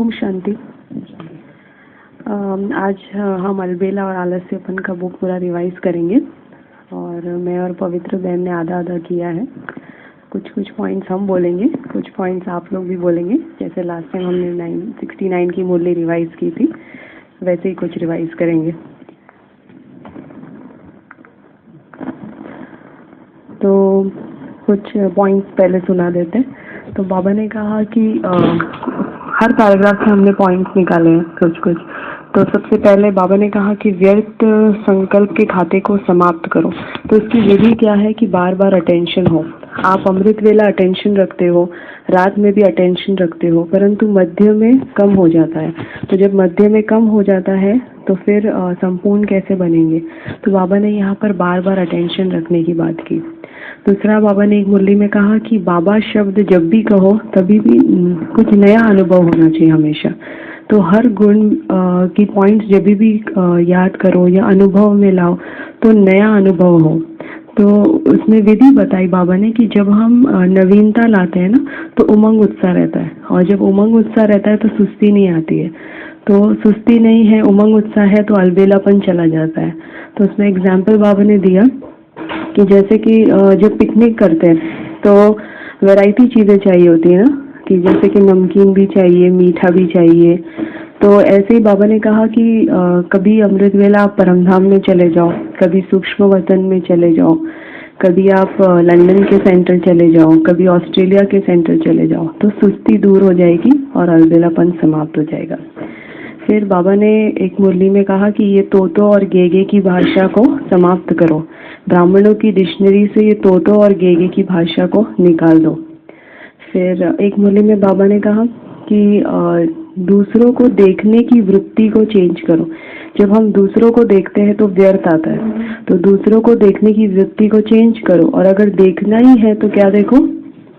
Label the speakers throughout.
Speaker 1: ओम शांति। आज हम अलबेला और आलस्यपन का बुक पूरा रिवाइज करेंगे और मैं और पवित्र बहन ने आधा आधा किया है। कुछ पॉइंट्स हम बोलेंगे, कुछ पॉइंट्स आप लोग भी बोलेंगे। जैसे लास्ट टाइम हमने 69 की मुरली रिवाइज की थी, वैसे ही कुछ रिवाइज करेंगे। तो कुछ पॉइंट्स पहले सुना देते हैं। तो बाबा ने कहा कि हर पैराग्राफ से हमने पॉइंट्स निकाले हैं कुछ। तो सबसे पहले बाबा ने कहा कि व्यर्थ संकल्प के खाते को समाप्त करो। तो इसकी विधि क्या है कि बार बार अटेंशन हो। आप अमृत वेला अटेंशन रखते हो, रात में भी अटेंशन रखते हो, परंतु मध्य में कम हो जाता है। तो जब मध्य में कम हो जाता है तो फिर संपूर्ण कैसे बनेंगे। तो बाबा ने यहाँ पर बार बार अटेंशन रखने की बात की। दूसरा, बाबा ने एक मुरली में कहा कि बाबा शब्द जब भी कहो तभी भी कुछ नया अनुभव होना चाहिए हमेशा। तो हर गुण की पॉइंट्स जब भी याद करो या अनुभव में लाओ तो नया अनुभव हो। तो उसमें विधि बताई बाबा ने कि जब हम नवीनता लाते हैं ना तो उमंग उत्साह रहता है, और जब उमंग उत्साह रहता है तो सुस्ती नहीं आती है। तो सुस्ती नहीं है, उमंग उत्साह है तो अलबेलापन चला जाता है। तो उसमें एग्जाम्पल बाबा ने दिया कि जैसे कि जब पिकनिक करते हैं तो वैरायटी चीज़ें चाहिए होती है ना, कि जैसे कि नमकीन भी चाहिए, मीठा भी चाहिए। तो ऐसे ही बाबा ने कहा कि कभी अमृत वेला आप परमधाम में चले जाओ, कभी सूक्ष्म वतन में चले जाओ, कभी आप लंदन के सेंटर चले जाओ, कभी ऑस्ट्रेलिया के सेंटर चले जाओ, तो सुस्ती दूर हो जाएगी और अलबेलापन समाप्त हो जाएगा। फिर बाबा ने एक मुरली में कहा कि ये तोतो और गेगे की भाषा को समाप्त करो। ब्राह्मणों की डिक्शनरी से ये तोतो और गेगे की भाषा को निकाल दो। फिर एक मुरली में बाबा ने कहा कि दूसरों को देखने की वृत्ति को चेंज करो। जब हम दूसरों को देखते हैं तो व्यर्थ आता है, तो दूसरों को देखने की वृत्ति को चेंज करो। और अगर देखना ही है तो क्या देखो,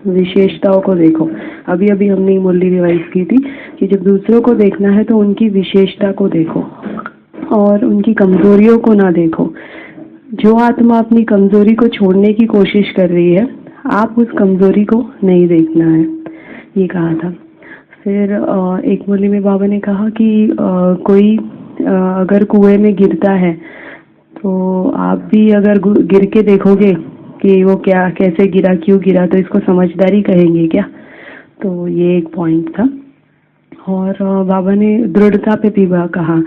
Speaker 1: विशेषताओं को देखो। अभी हमने मुरली रिवाइज की थी कि जब दूसरों को देखना है तो उनकी विशेषता को देखो और उनकी कमजोरियों को ना देखो। जो आत्मा अपनी कमजोरी को छोड़ने की कोशिश कर रही है, आप उस कमजोरी को नहीं देखना है, ये कहा था। फिर एक मुरली में बाबा ने कहा कि कोई अगर कुएं में गिरता है तो आप भी अगर गिर के देखोगे कि वो क्या कैसे गिरा, क्यों गिरा, तो इसको समझदारी कहेंगे क्या। तो ये एक पॉइंट था। और बाबा ने दृढ़ता पे भी कहा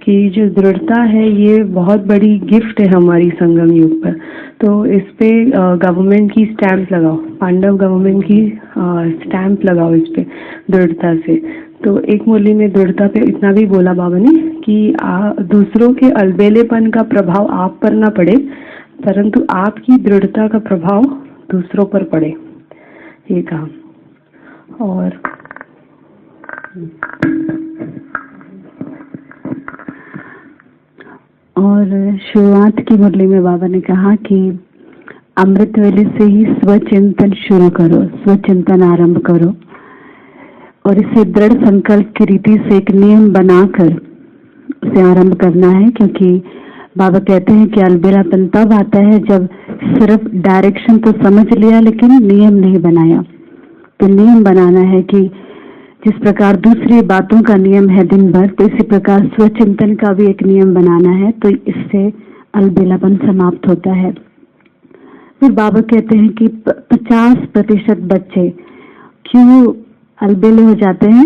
Speaker 1: कि जो दृढ़ता है ये बहुत बड़ी गिफ्ट है हमारी संगम युग पर। तो इस पे गवर्नमेंट की स्टैंप लगाओ, पांडव गवर्नमेंट की स्टैंप लगाओ इस पे दृढ़ता से। तो एक मुरली में दृढ़ता पे इतना भी बोला बाबा ने कि दूसरों के अलबेलेपन का प्रभाव आप पर ना पड़े, परंतु आपकी दृढ़ता का प्रभाव दूसरों पर पड़े, ये कहा। और शुरुआत की मुरली में बाबा ने कहा कि अमृत वेले से ही स्वचिंतन शुरू करो, स्वचिंतन आरंभ करो और इसे दृढ़ संकल्प की रीति से एक नियम बनाकर उसे आरंभ करना है। क्योंकि बाबा कहते हैं कि अलबेलापन तब आता है जब सिर्फ डायरेक्शन तो समझ लिया लेकिन नियम नहीं बनाया। तो नियम बनाना है कि जिस प्रकार दूसरी बातों का नियम है दिन भर, तो इसी प्रकार स्वचिंतन का भी एक नियम बनाना है। तो इससे अलबेलापन समाप्त होता है। फिर बाबा कहते हैं कि 50% बच्चे क्यों अलबेले हो जाते हैं।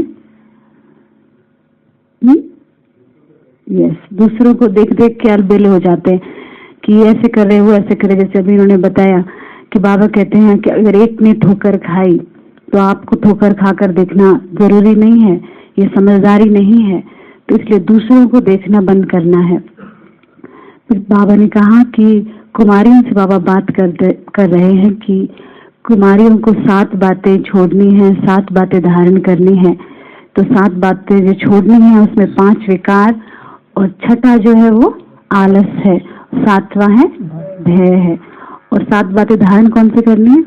Speaker 1: यस, दूसरों को देख देख के अलबेले हो जाते हैं कि ऐसे कर रहे हो, ऐसे करे। जैसे अभी उन्होंने बताया कि बाबा कहते हैं कि अगर एक ने ठोकर खाई तो आपको ठोकर खाकर देखना जरूरी नहीं है, ये समझदारी नहीं है। तो इसलिए दूसरों को देखना बंद करना है। फिर बाबा ने कहा कि कुमारियों से बाबा बात कर रहे हैं कि कुमारियों को 7 बातें छोड़नी है, 7 बातें धारण करनी है। तो 7 बातें जो छोड़नी है उसमें 5 विकार और 6ठा जो है वो आलस है, 7वां है भय है। और 7 बातें धारण कौन से करनी है?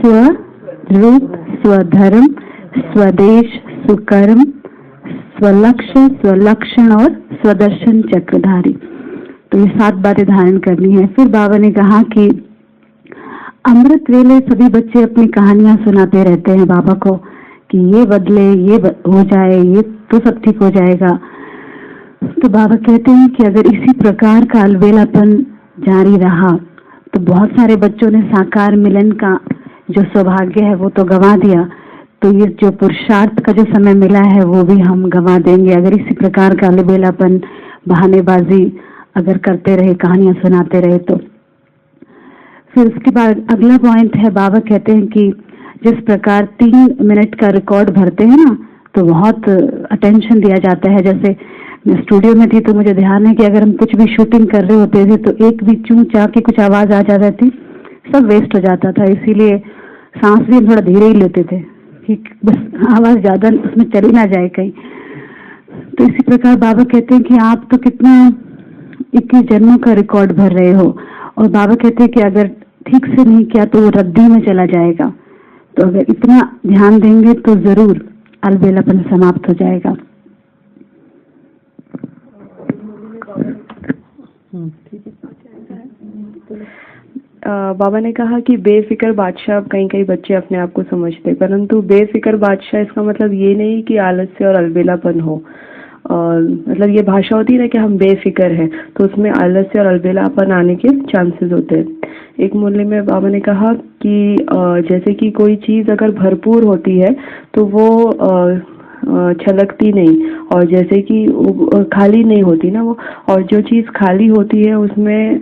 Speaker 1: स्वरूप, स्वधर्म, स्वदेश, सुकर्म, स्वलक्ष्य, स्वलक्षण और स्वदर्शन चक्रधारी। तो ये 7 बातें धारण करनी है। फिर बाबा ने कहा कि अमृत वेले सभी बच्चे अपनी कहानियां सुनाते रहते हैं बाबा को
Speaker 2: कि ये बदले, हो जाए, ये तो सब ठीक हो जाएगा। तो बाबा कहते हैं कि अगर इसी प्रकार का अलबेलापन जारी रहा तो बहुत सारे बच्चों ने साकार मिलन का जो सौभाग्य है वो तो गंवा दिया, तो ये जो पुरुषार्थ का जो समय मिला है वो भी हम गंवा देंगे अगर इसी प्रकार का अलबेलापन, बहानेबाजी अगर करते रहे, कहानियां सुनाते रहे तो। फिर उसके बाद अगला पॉइंट है, बाबा कहते हैं कि जिस प्रकार 3 मिनट का रिकॉर्ड भरते हैं ना, तो बहुत अटेंशन दिया जाता है। जैसे मैं स्टूडियो में थी तो मुझे ध्यान है कि अगर हम कुछ भी शूटिंग कर रहे होते थे तो एक भी चूं चा की कुछ आवाज आ जाती थी, सब वेस्ट हो जाता था। इसीलिए सांस भी हम थोड़ा धीरे ही लेते थे कि बस आवाज ज्यादा उसमें चली ना जाए कहीं। तो इसी प्रकार बाबा कहते हैं कि आप तो कितना 21 जन्मों का रिकॉर्ड भर रहे हो, और बाबा कहते हैं कि अगर ठीक से नहीं किया तो वो रद्दी में चला जाएगा। तो अगर इतना ध्यान देंगे तो जरूर अलबेलापन समाप्त हो जाएगा।
Speaker 1: बाबा ने कहा कि बेफिक्र बादशाह, कई कई बच्चे अपने आप को समझते, परंतु बेफिक्र बादशाह इसका मतलब ये नहीं कि आलस्य और अलबेलापन हो। मतलब ये भाषा होती है ना कि हम बेफिक्र हैं, तो उसमें आलस्य और अलबेलापन आने के चांसेस होते हैं। एक मूल्य में बाबा ने कहा कि जैसे कि कोई चीज़ अगर भरपूर होती है तो वो छलकती नहीं, और जैसे कि खाली नहीं होती ना वो, और जो चीज़ खाली होती है उसमें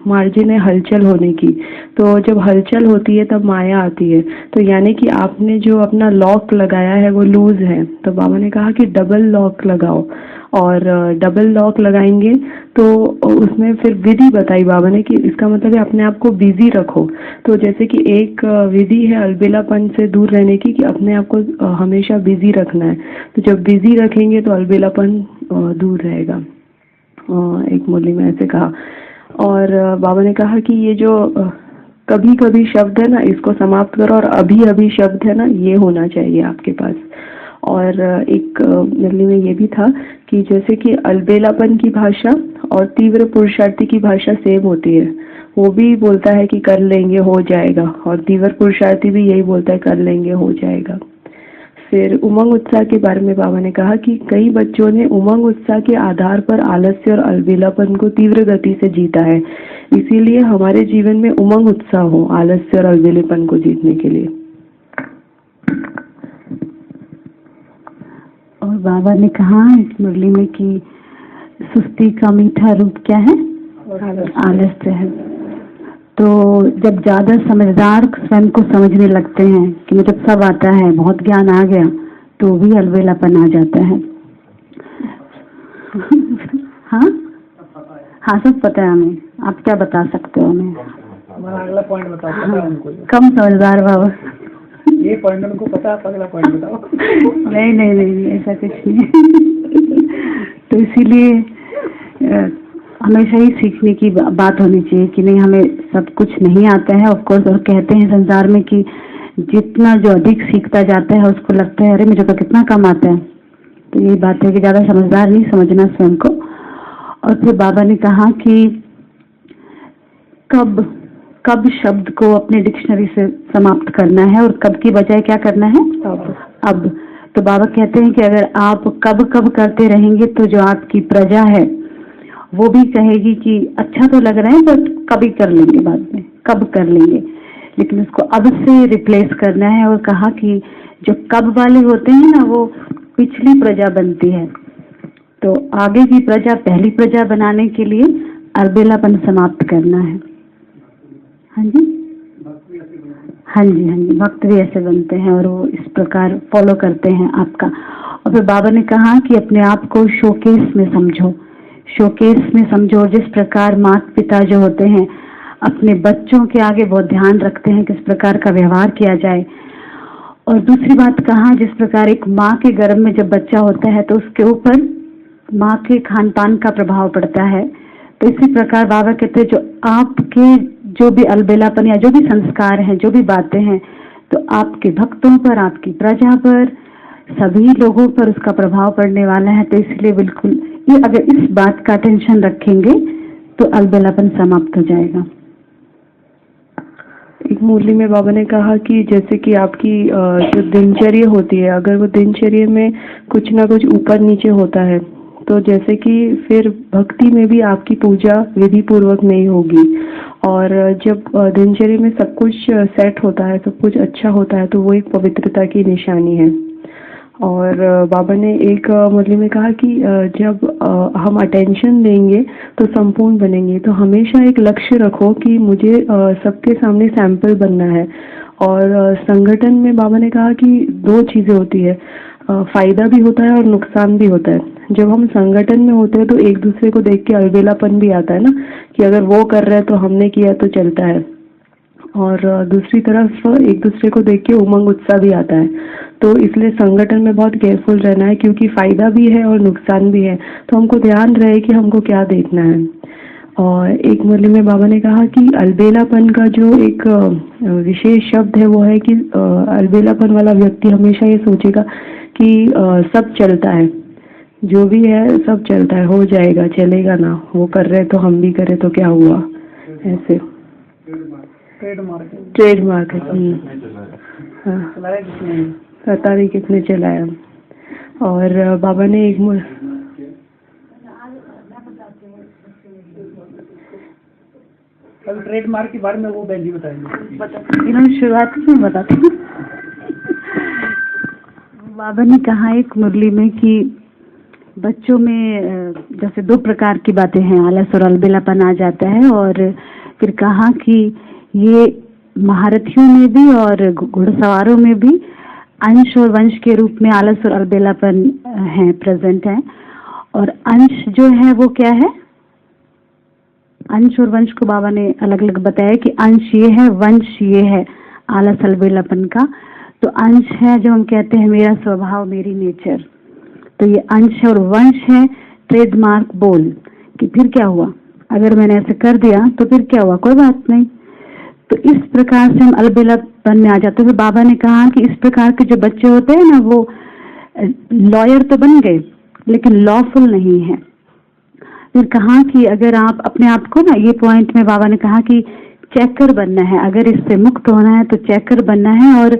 Speaker 1: मार्जिन है हलचल होने की। तो जब हलचल होती है तब माया आती है। तो यानी कि आपने जो अपना लॉक लगाया है वो लूज है, तो बाबा ने कहा कि डबल लॉक लगाओ, और डबल लॉक लगाएंगे तो उसमें फिर विधि बताई बाबा ने कि इसका मतलब है अपने आप को बिजी रखो। तो जैसे कि एक विधि है अलबेलापन से दूर रहने की, कि अपने आप को हमेशा बिजी रखना है। तो जब बिजी रखेंगे तो अलबेलापन दूर रहेगा। एक मुरली में ऐसे कहा। और बाबा ने कहा कि ये जो कभी कभी शब्द है ना, इसको समाप्त करो, और अभी अभी शब्द है ना, ये होना चाहिए आपके पास। और एक मुरली में ये भी था कि जैसे कि अलबेलापन की भाषा और तीव्र पुरुषार्थी की भाषा सेम होती है। वो भी बोलता है कि कर लेंगे, हो जाएगा, और तीव्र पुरुषार्थी भी यही बोलता है कर लेंगे, हो जाएगा। फिर उमंग उत्साह के बारे में बाबा ने कहा कि कई बच्चों ने उमंग उत्साह के आधार पर आलस्य और अलबेलापन को तीव्र गति से जीता है। इसीलिए हमारे जीवन में उमंग उत्साह हो आलस्य और अलबेलेपन को जीतने के लिए।
Speaker 2: और बाबा ने कहा इस मुरली में कि सुस्ती का मीठा रूप क्या है? आलस्य है। तो जब ज्यादा समझदार स्वयं को समझने लगते हैं कि मुझे सब आता है, बहुत ज्ञान आ गया, तो भी अलबेलापन आ जाता है। हाँ हाँ, सब पता है हमें। आप क्या बता सकते हो हमें?
Speaker 3: अगला पॉइंट बताओ। पता है उनको?
Speaker 2: कम समझदार बाबा।
Speaker 3: ये पॉइंट उनको पता है, अगला पॉइंट बताओ।
Speaker 2: नहीं नहीं नहीं, ऐसा कुछ नहीं। तो इसीलिए हमेशा ही सीखने की बात होनी चाहिए कि नहीं, हमें सब कुछ नहीं आता है ऑफ कोर्स। और कहते हैं संसार में कि जितना जो अधिक सीखता जाता है उसको लगता है अरे मुझे तो कितना कम आता है। तो ये बात है कि ज्यादा समझदार नहीं समझना स्वयं को। और फिर बाबा ने कहा कि कब शब्द को अपने डिक्शनरी से समाप्त करना है और कब की बजाय क्या करना है, अब। तो बाबा कहते हैं कि अगर आप कब कब करते रहेंगे तो जो आपकी प्रजा है वो भी कहेगी कि अच्छा तो लग रहा है बट कभी कर लेंगे, बाद में कब कर लेंगे, लेकिन उसको अब से रिप्लेस करना है। और कहा कि जो कब वाले होते हैं ना वो पिछली प्रजा बनती है, तो आगे की प्रजा पहली प्रजा बनाने के लिए अलबेलापन समाप्त करना है। हाँ जी, हाँ जी, हाँ जी, भक्त भी ऐसे बनते हैं और वो इस प्रकार फॉलो करते हैं आपका। और फिर बाबा ने कहा कि अपने आप को शोकेस में समझो, शोकेस में समझो। जिस प्रकार माता पिता जो होते हैं अपने बच्चों के आगे बहुत ध्यान रखते हैं किस प्रकार का व्यवहार किया जाए। और दूसरी बात कहा, जिस प्रकार एक माँ के गर्भ में जब बच्चा होता है तो उसके ऊपर माँ के खान पान का प्रभाव पड़ता है, तो इसी प्रकार बाबा कहते हैं जो आपके जो भी अलबेलापन या जो भी संस्कार हैं, जो भी बातें हैं, तो आपके भक्तों पर, आपकी प्रजा पर, सभी लोगों पर उसका प्रभाव पड़ने वाला है। तो इसलिए बिल्कुल ये अगर इस बात का टेंशन रखेंगे तो अलबेलापन समाप्त हो जाएगा।
Speaker 1: एक मुरली में बाबा ने कहा कि जैसे कि आपकी जो दिनचर्या होती है, अगर वो दिनचर्या में कुछ ना कुछ ऊपर नीचे होता है तो जैसे कि फिर भक्ति में भी आपकी पूजा विधि पूर्वक नहीं होगी। और जब दिनचर्या में सब कुछ सेट होता है, सब कुछ अच्छा होता है, तो वो एक पवित्रता की निशानी है। और बाबा ने एक मुरली में कहा कि जब हम अटेंशन देंगे तो संपूर्ण बनेंगे। तो हमेशा एक लक्ष्य रखो कि मुझे सबके सामने सैंपल बनना है। और संगठन में बाबा ने कहा कि दो चीज़ें होती है, फायदा भी होता है और नुकसान भी होता है। जब हम संगठन में होते हैं तो एक दूसरे को देख के अलबेलापन भी आता है ना, कि अगर वो कर रहा है तो हमने किया तो चलता है। और दूसरी तरफ एक दूसरे को देख के उमंग उत्साह भी आता है। तो इसलिए संगठन में बहुत केयरफुल रहना है, क्योंकि फायदा भी है और नुकसान भी है। तो हमको ध्यान रहे कि हमको क्या देखना है। और एक मुरली में बाबा ने कहा कि अलबेलापन का जो एक विशेष शब्द है वो है कि अलबेलापन वाला व्यक्ति हमेशा ये सोचेगा कि सब चलता है, जो भी है सब चलता है, हो जाएगा, चलेगा ना, वो कर रहे तो हम भी करें तो क्या हुआ, ऐसे ट्रेडमार्क है। हाँ, पता नहीं कितने चलाया। और बाबा ने एक
Speaker 3: कल ट्रेडमार्क के बारे में वो बहन जी बताएंगे।
Speaker 2: इन्होंने शुरुआत में बताती हूँ। बाबा ने कहा एक मुरली में कि बच्चों में जैसे दो प्रकार की बातें हैं, आलस और अलबेलापन आ जाता है। और फिर कहा कि ये महारथियों में भी और घुड़सवारों में भी अंश और वंश के रूप में आलस और अलबेलापन है, प्रेजेंट है। और अंश जो है वो क्या है, अंश और वंश को बाबा ने अलग अलग बताया कि अंश ये है, वंश ये है आलस अलबेलापन का। तो अंश है जो हम कहते हैं मेरा स्वभाव, मेरी नेचर, तो ये अंश है। और वंश है ट्रेडमार्क बोल, कि फिर क्या हुआ, अगर मैंने ऐसे कर दिया तो फिर क्या हुआ, कोई बात नहीं। तो इस प्रकार से हम अलबेलापन में आ जाते हैं। तो बाबा ने कहा कि इस प्रकार के जो बच्चे होते हैं ना, वो लॉयर तो बन गए लेकिन लॉफुल नहीं है। फिर कहा कि अगर आप अपने आप को ना, ये पॉइंट में बाबा ने कहा कि चेकर बनना है, अगर इससे मुक्त होना है तो चेकर बनना है। और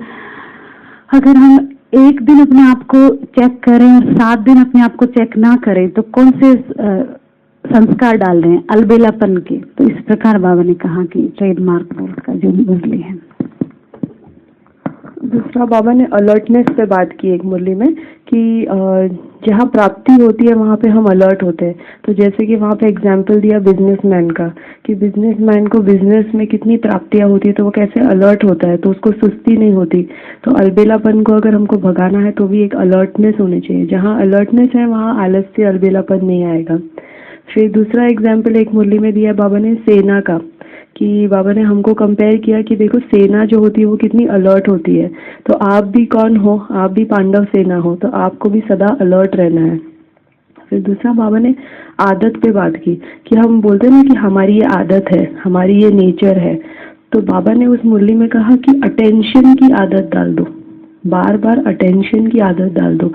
Speaker 2: अगर हम एक दिन अपने आप को चेक करें और 7 दिन अपने आप को चेक ना करें तो कौन से संस्कार डाल रहे हैं, अलबेलापन के। तो इस प्रकार बाबा ने कहा कि ट्रेडमार्क बोल का जो मुरली है।
Speaker 1: दूसरा बाबा ने अलर्टनेस पे बात की एक मुरली में कि जहाँ प्राप्ति होती है वहाँ पे हम अलर्ट होते हैं। तो जैसे कि वहाँ पे एग्जाम्पल दिया बिजनेसमैन का, कि बिजनेसमैन को बिजनेस में कितनी प्राप्तियाँ होती है तो वो कैसे अलर्ट होता है, तो उसको सुस्ती नहीं होती। तो अलबेलापन को अगर हमको भगाना है तो भी एक अलर्टनेस होनी चाहिए। जहाँ अलर्टनेस है वहाँ आलस्य अलबेलापन नहीं आएगा। फिर दूसरा एग्जाम्पल एक मुरली में दिया बाबा ने सेना का, कि बाबा ने हमको कंपेयर किया कि देखो सेना जो होती है वो कितनी अलर्ट होती है। तो आप भी कौन हो, आप भी पांडव सेना हो, तो आपको भी सदा अलर्ट रहना है। फिर दूसरा बाबा ने आदत पे बात की कि हम बोलते हैं ना कि हमारी ये आदत है, हमारी ये नेचर है। तो बाबा ने उस मुरली में कहा कि अटेंशन की आदत डाल दो, बार बार अटेंशन की आदत डाल दो।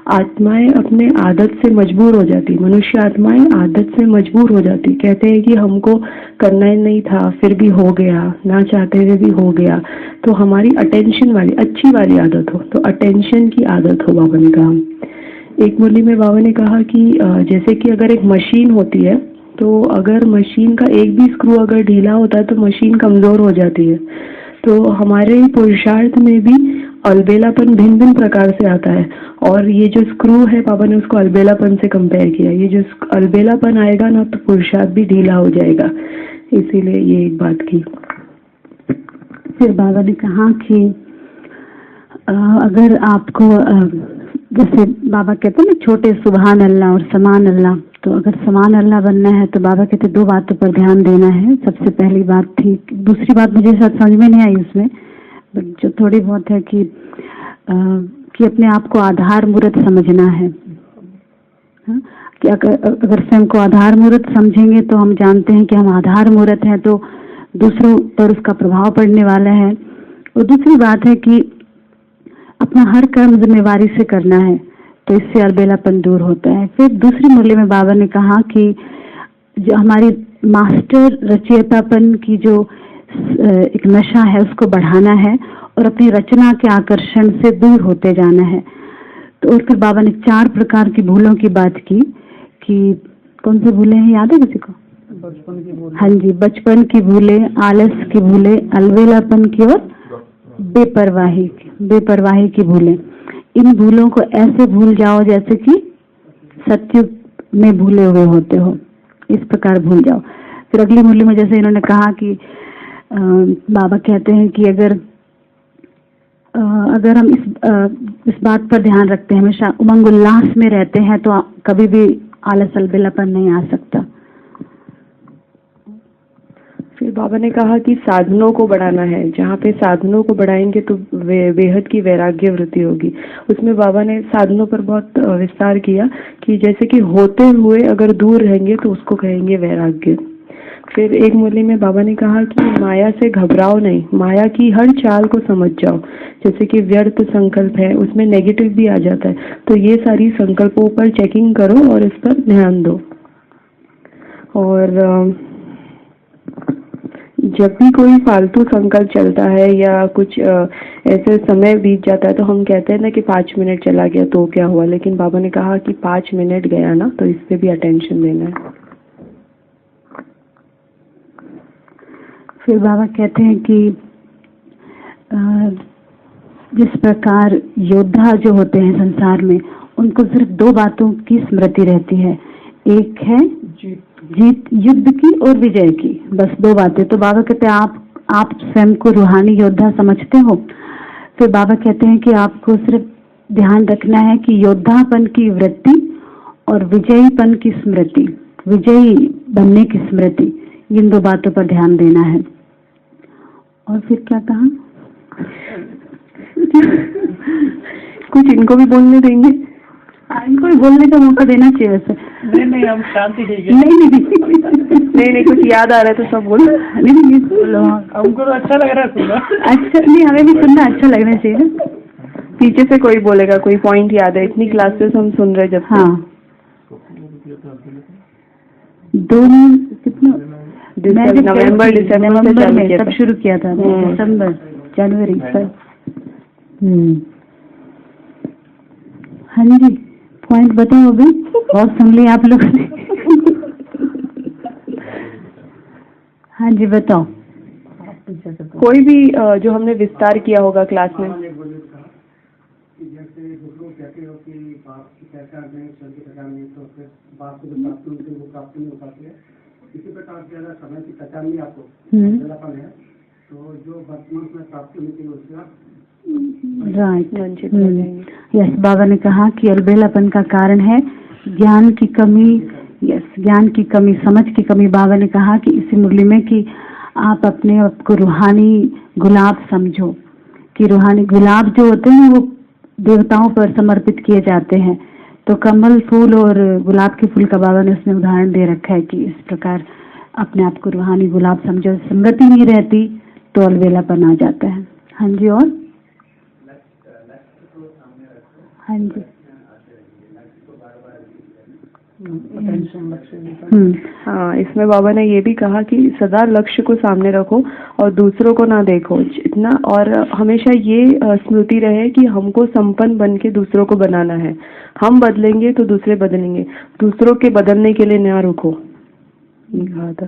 Speaker 1: आत्माएं अपने आदत से मजबूर हो जाती, मनुष्य आत्माएं आदत से मजबूर हो जाती। कहते हैं कि हमको करना ही नहीं था फिर भी हो गया, ना चाहते हुए भी हो गया। तो हमारी अटेंशन वाली अच्छी वाली आदत हो, तो अटेंशन की आदत हो। बाबा ने कहा एक मुरली में बाबा ने कहा कि जैसे कि अगर एक मशीन होती है तो अगर मशीन का एक भी स्क्रू अगर ढीला होता है तो मशीन कमजोर हो जाती है। तो हमारे पुरुषार्थ में भी अलबेलापन भिन्न भिन्न प्रकार से आता है। और ये जो स्क्रू है बाबा ने उसको अलबेलापन से कंपेयर किया। ये जो अलबेलापन आएगा ना तो पुरुषार्थ भी ढीला हो जाएगा, इसीलिए ये एक बात की।
Speaker 2: फिर बाबा ने कहा कि अगर आपको जैसे बाबा कहते हैं ना छोटे सुभान अल्लाह और समान अल्लाह, तो अगर समान अल्लाह बनना है तो बाबा कहते 2 बातों पर ध्यान देना है। सबसे पहली बात थी, दूसरी बात मुझे शायद समझ में नहीं आई उसमें, जो थोड़ी बहुत है कि अपने आप को आधार मूर्त समझना है। हाँ? कि अगर स्वयं को आधार मूर्त समझेंगे तो हम जानते हैं कि हम आधार मूर्त हैं, तो दूसरों पर उसका प्रभाव पड़ने वाला है। और दूसरी बात है कि अपना हर कर्म जिम्मेवारी से करना है, तो इससे अलबेलापन दूर होता है। फिर दूसरी मुरली में बाबा ने कहा कि जो हमारी मास्टर रचयितापन की जो एक नशा है उसको बढ़ाना है और अपनी रचना के आकर्षण से दूर होते जाना है। तो और फिर बाबा ने 4 प्रकार की भूलों की बात की कि कौन सी भूलें हैं, याद है किसी को?
Speaker 3: बचपन की भूल।
Speaker 2: हाँ जी, बचपन की भूलें, आलस की भूलें, अलवेलापन की और बेपरवाही की भूलें। इन भूलों को ऐसे भूल जाओ जैसे कि सत्युग में भूले हुए होते हो, इस प्रकार भूल जाओ। फिर अगली मुरली में जैसे इन्होंने कहा कि बाबा कहते हैं कि अगर हम इस बात पर ध्यान रखते हैं, हमेशा उमंग उल्लास में रहते हैं, तो कभी भी आलस अलबेलापन नहीं आ सकता।
Speaker 1: फिर बाबा ने कहा कि साधनों को बढ़ाना है, जहाँ पे साधनों को बढ़ाएंगे तो बेहद की वैराग्य वृत्ति होगी। उसमें बाबा ने साधनों पर बहुत विस्तार किया कि जैसे कि होते हुए अगर दूर रहेंगे तो उसको कहेंगे वैराग्य। फिर एक मुरली में बाबा ने कहा कि माया से घबराओ नहीं, माया की हर चाल को समझ जाओ। जैसे कि व्यर्थ संकल्प है, उसमें नेगेटिव भी आ जाता है, तो ये सारी संकल्पों पर चेकिंग करो और इस पर ध्यान दो। और जब भी कोई फालतू संकल्प चलता है या कुछ ऐसे समय बीत जाता है तो हम कहते हैं ना कि 5 मिनट चला गया तो क्या हुआ, लेकिन बाबा ने कहा कि 5 मिनट गया ना तो इस पे भी अटेंशन देना है।
Speaker 2: फिर बाबा कहते हैं कि जिस प्रकार योद्धा जो होते हैं संसार में, उनको सिर्फ 2 बातों की स्मृति रहती है, एक है जीत युद्ध की और विजय की, बस 2 बातें। तो बाबा कहते हैं आप स्वयं को रूहानी योद्धा समझते हो। फिर बाबा कहते हैं कि आपको सिर्फ ध्यान रखना है कि योद्धापन की वृत्ति और विजयीपन की स्मृति, विजयी बनने की स्मृति, इन 2 बातों पर ध्यान देना है। और फिर क्या कहा?
Speaker 1: कुछ इनको भी बोलने देंगे?
Speaker 2: इनको भी बोलने का मौका देना चाहिए वैसे।
Speaker 3: नहीं हम शांति ठीक है।
Speaker 2: नहीं
Speaker 1: कुछ याद आ रहा है तो सब बोलो।
Speaker 2: नहीं बोलो,
Speaker 3: हमको तो अच्छा लग रहा है सुनना।
Speaker 2: अच्छा नहीं, हमें भी सुनना अच्छा लगना चाहिए ना।
Speaker 1: पीछे से कोई बोलेगा, कोई पॉइंट याद है? इतनी क्लासेस हम सुन रहे जब।
Speaker 2: हाँ 2 कितना
Speaker 1: नवंबर दिसंबर
Speaker 2: में तब शुरू किया था, दिसंबर जनवरी सब। हाँ जी, पॉइंट बताओ अभी, बहुत सुन लिया आप लोग ने। हाँ जी बताओ।
Speaker 1: कोई भी जो हमने विस्तार किया होगा क्लास में।
Speaker 3: जैसे दूसरों कहते हो कि बाप की पहचान नहीं, ईश्वर की पहचान नहीं, तो फिर बाप को जो प्राप्ति होती है वो प्राप्ति नहीं हो पाती है। इसी प्रकार से अगर समय की पहचान नहीं आपको बेलापन है, तो जो वर्तमान में प्राप्ति होती है उसका
Speaker 2: राइट। यस, बाबा ने कहा कि अलबेलापन का कारण है ज्ञान की कमी। यस, ज्ञान की कमी, समझ की कमी। बाबा ने कहा कि इसी मुरली में कि आप अपने आप को रूहानी गुलाब समझो, कि रूहानी गुलाब जो होते हैं वो देवताओं पर समर्पित किए जाते हैं। तो कमल फूल और गुलाब के फूल का बाबा ने उसमें उदाहरण दे रखा है कि इस प्रकार अपने आप को रूहानी गुलाब समझो। स्मृति नहीं रहती तो अलबेलापन आ जाता है। हाँ जी, और हाँ जी
Speaker 1: हाँ, इसमें बाबा ने ये भी कहा कि सदा लक्ष्य को सामने रखो और दूसरों को ना देखो इतना, और हमेशा ये स्मृति रहे कि हमको संपन्न बन के दूसरों को बनाना है। हम बदलेंगे तो दूसरे बदलेंगे, दूसरों के बदलने के लिए ना रुको, ये कहा था।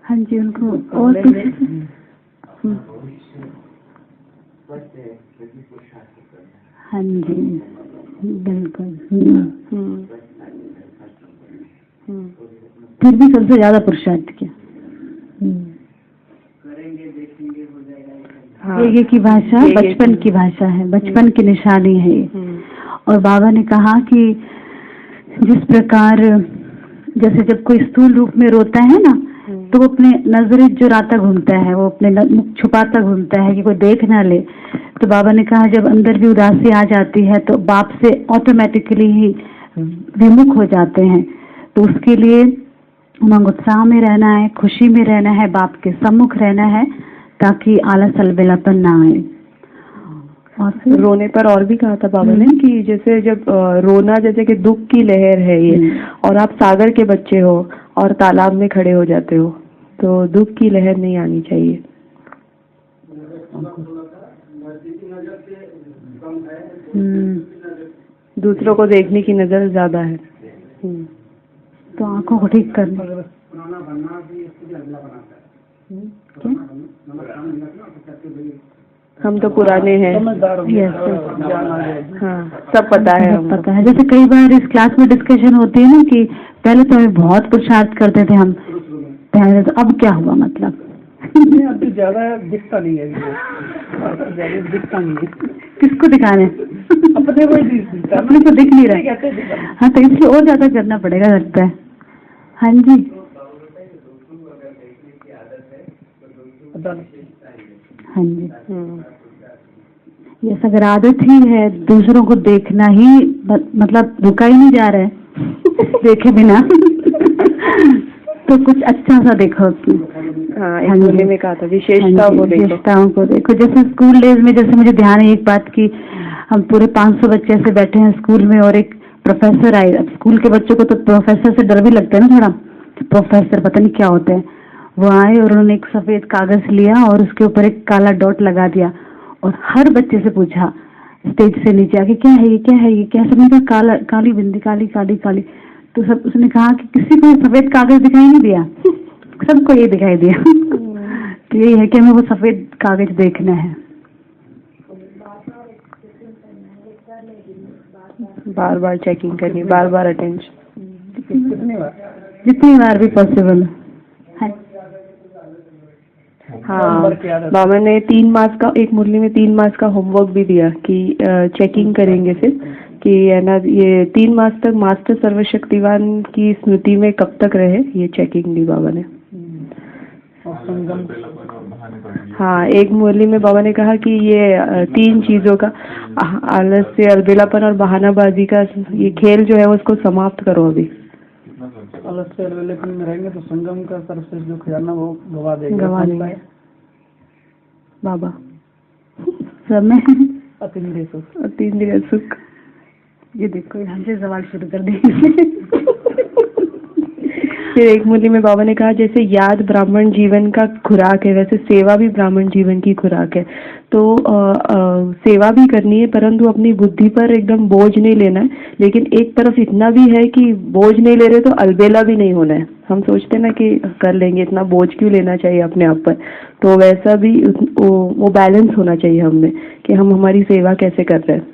Speaker 2: हाँ जी, उनको और हाँ जी बिल्कुल। फिर भी सबसे ज्यादा पुरुषार्थ किया। ये की भाषा बचपन की भाषा है, बचपन की निशानी है ये। और बाबा ने कहा कि जिस प्रकार जैसे जब कोई स्थूल रूप में रोता है ना, तो वो अपने नजरें चुराता घूमता है, वो अपने मुख छुपाता घूमता है कि कोई देख ना ले। तो बाबा ने कहा जब अंदर भी उदासी आ जाती है तो बाप से ऑटोमेटिकली ही विमुख हो जाते हैं। तो उसके लिए उमंग उत्साह में रहना है, खुशी में रहना है, बाप के सम्मुख रहना है, ताकि आलस अलबेलापन ना आए। और फिर
Speaker 1: रोने पर और भी कहा था बाबा ने कि जैसे जब रोना जैसे कि दुख की लहर है ये, और आप सागर के बच्चे हो और तालाब में खड़े हो जाते हो, तो दुख की लहर नहीं आनी चाहिए। दूसरों को देखने की नजर ज्यादा है।
Speaker 2: तो आंखों को ठीक करना।
Speaker 3: पुराना बनना भी इसको भी अगला बनाता है।
Speaker 2: क्या?
Speaker 1: हम तो पुराने हैं।
Speaker 2: यस,
Speaker 1: हाँ, सब पता है हमको।
Speaker 2: पता है। जैसे कई बार इस क्लास में डिस्कशन होती है ना कि पहले तो हमें बहुत पुरुषार्थ करते थे हम, पहले तो अब क्या हुआ मतलब?
Speaker 3: अभी ज्यादा दिखता नहीं है, ज्यादा दिखता नहीं है।
Speaker 2: किसको दिखाने?
Speaker 3: अपने
Speaker 2: को दिख नहीं रहा। हाँ, तो इसलिए और ज्यादा करना पड़ेगा लगता है। हाँ जी। हाँ जी। ये अगर आदत ही है दूसरों को देखना ही, मतलब रुका ही नहीं जा रहा है देखे बिना तो कुछ अच्छा सा देखो उसमें।
Speaker 1: हाँ, एक बोलने में कहा था विशेषताओं को देखो।
Speaker 2: विशेषताओं को देखो। जैसे स्कूल डेज में, जैसे मुझे ध्यान है एक बात की, हम पूरे 500 बच्चे ऐसे बैठे हैं स्कूल में और एक प्रोफेसर आए। अब स्कूल के बच्चों को तो प्रोफेसर से डर भी लगता है ना थोड़ा, प्रोफेसर पता नहीं क्या होता है। वो आए और उन्होंने एक सफेद कागज लिया और उसके ऊपर एक काला डॉट लगा दिया और हर बच्चे से पूछा स्टेज से नीचे आके, क्या है ये, क्या है ये, क्या? सबने कहा काला, काली बिंदी, काली काली काली। तो सब उसने कहा कि किसी को सफेद कागज दिखाई नहीं दिया, सबको ये दिखाई दिया तो यही है कि हमें वो सफेद कागज देखना है।
Speaker 1: बार बार चेकिंग करनी, बार बार अटेंशन,
Speaker 2: जितनी बार भी पॉसिबल है।
Speaker 1: हाँ, बाबा ने 3 मास का, एक मुरली में 3 मास का होमवर्क भी दिया कि चेकिंग करेंगे फिर कि है ना, ये 3 मास तक मास्टर सर्वशक्तिवान की स्मृति में कब तक रहे, ये चेकिंग दी बाबा ने। हाँ, एक मुरली में बाबा ने कहा कि ये 3 चीजों का, आलस्य, अलबेलापन और बहानाबाजी का ये खेल जो है उसको समाप्त करो अभी।
Speaker 3: आलस्य अलबेलापन में रहेंगे तो संगम का सर्वश्रेष्ठ जो खजाना वो गवा देंगे
Speaker 1: बाबा।
Speaker 2: सब में
Speaker 1: अतीन्द्रिय सुख।
Speaker 2: ये देखो, यहाँ से सवाल शुरू कर देंगे
Speaker 1: फिर एक मुरली में बाबा ने कहा जैसे याद ब्राह्मण जीवन का खुराक है, वैसे सेवा भी ब्राह्मण जीवन की खुराक है। तो सेवा भी करनी है, परंतु अपनी बुद्धि पर एकदम बोझ नहीं लेना है। लेकिन एक तरफ इतना भी है कि बोझ नहीं ले रहे तो अलबेला भी नहीं होना है। हम सोचते ना कि कर लेंगे, इतना बोझ क्यों लेना चाहिए अपने आप पर। तो वैसा भी वो बैलेंस होना चाहिए हम में कि हम हमारी सेवा कैसे कर रहे हैं।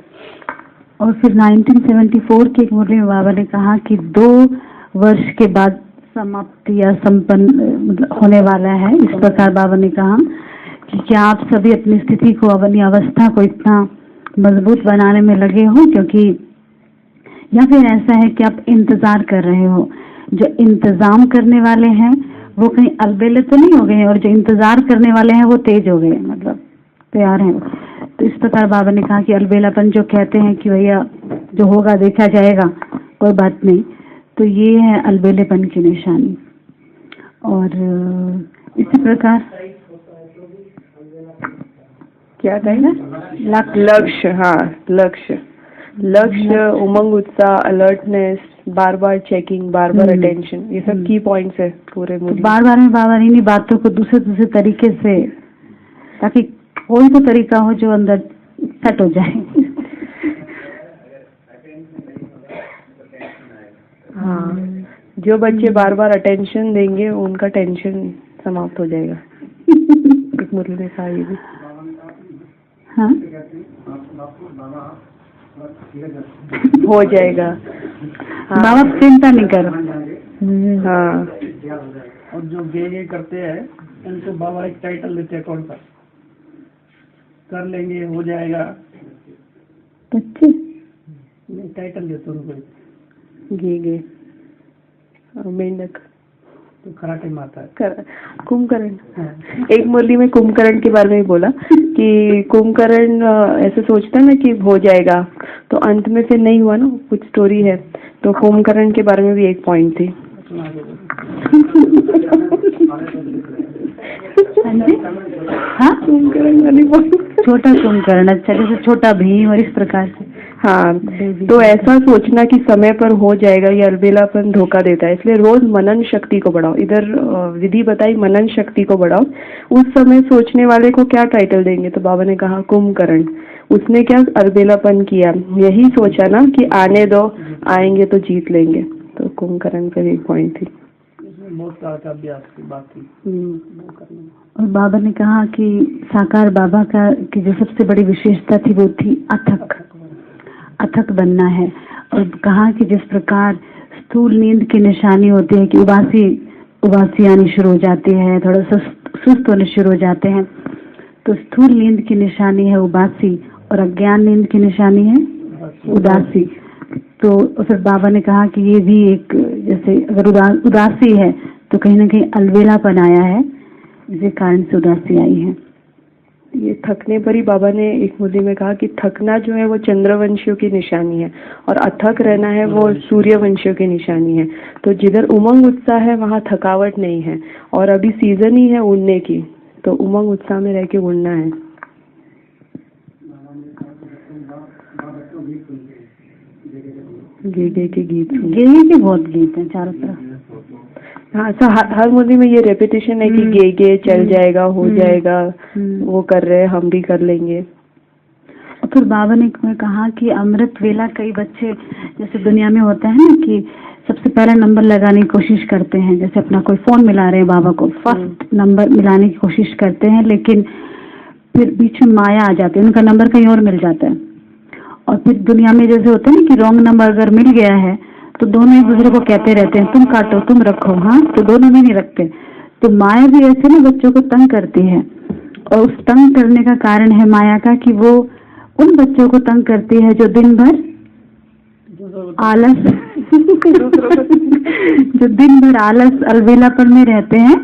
Speaker 2: और फिर 1974 के एक मुरली में बाबा ने कहा कि 2 वर्ष के बाद समाप्ति या संपन्न मतलब होने वाला है। इस प्रकार बाबा ने कहा कि क्या आप सभी अपनी स्थिति को, अपनी अवस्था को इतना मजबूत बनाने में लगे हो, क्योंकि या फिर ऐसा है कि आप इंतजार कर रहे हो। जो इंतजाम करने वाले हैं वो कहीं अलबेले तो नहीं हो गए हैं, और जो इंतजार करने वाले हैं वो तेज हो गए, मतलब तैयार हैं। तो इस प्रकार बाबा ने कहा कि अलबेलापन जो कहते हैं कि भैया जो होगा देखा जाएगा, कोई बात नहीं, तो ये है अलबेलेपन की निशानी। और इसी प्रकार
Speaker 1: क्या कहेगा, लक्ष्य। हाँ, लक्ष्य, उमंग, उत्साह, अलर्टनेस, बार बार चेकिंग, बार बार अटेंशन, ये सब की पॉइंट्स है पूरे मुझे।
Speaker 2: तो बार बार में बाबा इन्हीं बातों को दूसरे तरीके से, ताकि कोई तो तरीका हो जो अंदर सेट हो जाए।
Speaker 1: हाँ, जो बच्चे बार बार अटेंशन देंगे उनका टेंशन समाप्त हो जाएगा। एक मुरली ने कहा ये भी।
Speaker 2: हाँ,
Speaker 1: हो जाएगा। हाँ,
Speaker 2: बाबा चिंता नहीं करो।
Speaker 1: हाँ,
Speaker 3: और जो गे करते हैं उनको बाबा एक टाइटल देते हैं, कौन सा कर लेंगे, हो जाएगा,
Speaker 2: बच्चे
Speaker 3: टाइटल देते उनको।
Speaker 1: गे मेंढक
Speaker 3: तो खराटे माता है
Speaker 1: कुंभकर्ण। एक मुरली में कुंभकर्ण के बारे में बोला कि कुंभकर्ण ऐसे सोचता ना कि हो जाएगा, तो अंत में फिर नहीं हुआ ना, कुछ स्टोरी है। तो कुंभकर्ण के बारे में भी एक पॉइंट थी।
Speaker 2: हाँ,
Speaker 1: कुंभकर्ण वाली पॉइंट।
Speaker 2: छोटा कुंभकर्ण, अच्छा, जैसे छोटा भीम और इस प्रकार से।
Speaker 1: हाँ, तो ऐसा सोचना कि समय पर हो जाएगा, ये अलबेलापन धोखा देता है। इसलिए रोज मनन शक्ति को बढ़ाओ। इधर विधि बताई मनन शक्ति को बढ़ाओ। उस समय सोचने वाले को क्या टाइटल देंगे? तो बाबा ने कहा कुंभकर्ण। उसने क्या अलबेलापन किया? यही सोचा ना कि आने दो, आएंगे तो जीत लेंगे। तो कुंभकर्ण पर एक पॉइंट थी।
Speaker 2: और बाबा ने कहा कि साकार बाबा का की जो सबसे बड़ी विशेषता थी वो थी अथक बनना है। और कहा कि जिस प्रकार स्थूल नींद की निशानी होती है कि उबासी आनी शुरू हो जाती है, थोड़ा सुस्त होने शुरू हो जाते हैं, तो स्थूल नींद की निशानी है उबासी और अज्ञान नींद की निशानी है उदासी। तो फिर बाबा ने कहा कि ये भी एक, जैसे अगर उदासी है तो कहीं ना कहीं अलबेलापन आया है, इसी कारण से उदासी आई है।
Speaker 1: ये थकने पर ही बाबा ने एक मुद्दे में कहा कि थकना जो है वो चंद्रवंशियों की निशानी है और अथक रहना है वो सूर्यवंशियों की निशानी है। तो जिधर उमंग उत्साह है वहाँ थकावट नहीं है, और अभी सीजन ही है उड़ने की, तो उमंग उत्साह में रह के उड़ना है। गे के गीत
Speaker 2: बहुत गीत हैं चारों तरफ।
Speaker 1: हाँ, तो हर मुद्दे में ये रेपिटेशन है कि गे चल जाएगा, हो जाएगा, वो कर रहे हैं, हम भी कर लेंगे।
Speaker 2: और फिर बाबा ने कहा कि अमृत वेला, कई बच्चे जैसे दुनिया में होता है ना कि सबसे पहला नंबर लगाने की कोशिश करते हैं, जैसे अपना कोई फोन मिला रहे हैं बाबा को, फर्स्ट नंबर मिलाने की कोशिश करते हैं, लेकिन फिर बीच में माया आ जाती है, उनका नंबर कहीं और मिल जाता है। और फिर दुनिया में जैसे होता है ना कि रॉन्ग नंबर अगर मिल गया है तो दोनों एक दूसरे को कहते रहते हैं तुम काटो तुम रखो, हाँ, तो दोनों भी नहीं रखते। तो माया भी ऐसे ना बच्चों को तंग करती है, और उस तंग करने का कारण है माया का कि वो उन बच्चों को तंग करती है जो दिन भर आलस जो दिन भर आलस अलबेलापन में रहते हैं,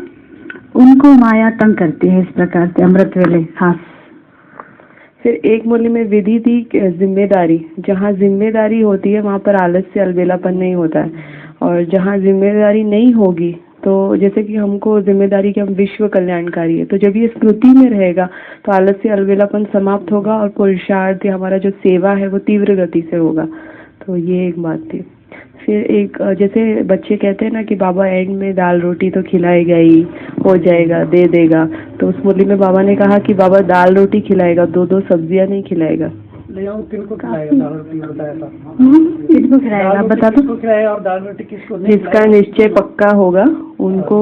Speaker 2: उनको माया तंग करती है। इस प्रकार से अमृत वेले खास।
Speaker 1: फिर एक मूल्य में विधि थी जिम्मेदारी। जहाँ जिम्मेदारी होती है वहाँ पर आलस से अलबेलापन नहीं होता है, और जहाँ जिम्मेदारी नहीं होगी, तो जैसे कि हमको जिम्मेदारी कि हम विश्व कल्याणकारी है, तो जब ये स्मृति में रहेगा तो आलस से अलबेलापन समाप्त होगा और पुरुषार्थ या हमारा जो सेवा है वो तीव्र गति से होगा। तो ये एक बात थी। फिर एक जैसे बच्चे कहते हैं ना कि बाबा एंड में दाल रोटी तो खिलाएगा ही, हो जाएगा, दे देगा, तो उस मुरली में बाबा ने कहा कि बाबा दाल रोटी खिलाएगा, 2-2 सब्जियां नहीं खिलाएगा।
Speaker 3: किनको खिलाएगा दाल रोटी, बताया था?
Speaker 2: किसको खिलाएगा बता दो।
Speaker 3: किसको खिलाएगा और दाल रोटी किसको नहीं?
Speaker 1: जिसका निश्चय पक्का होगा उनको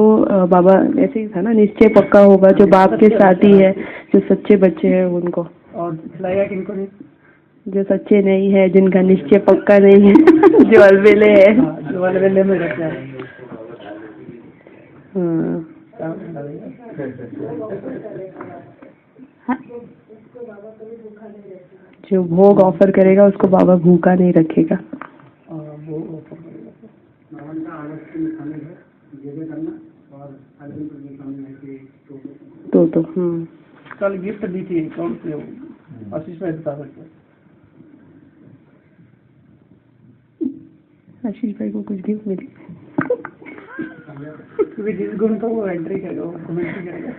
Speaker 1: बाबा ऐसे ही था ना, निश्चय पक्का होगा, जो बाप के साथी है, जो सच्चे बच्चे हैं उनको।
Speaker 3: और खिलाएगा किनको नहीं?
Speaker 1: जो सच्चे नहीं है, जिनका निश्चय पक्का नहीं है, जो अलबेले है,
Speaker 3: जो अलबेले में रहते हैं। जो भोग ऑफर करेगा उसको बाबा भूखा नहीं रखेगा। तो कल गिफ्ट दी थी, कौन सी आशीष भाई बता सकते हैं?
Speaker 1: आशीष भाई को कुछ गिफ्ट मिली?
Speaker 3: जिस गुण को वो एंट्री करेगा, वो कमेंट्री करेगा।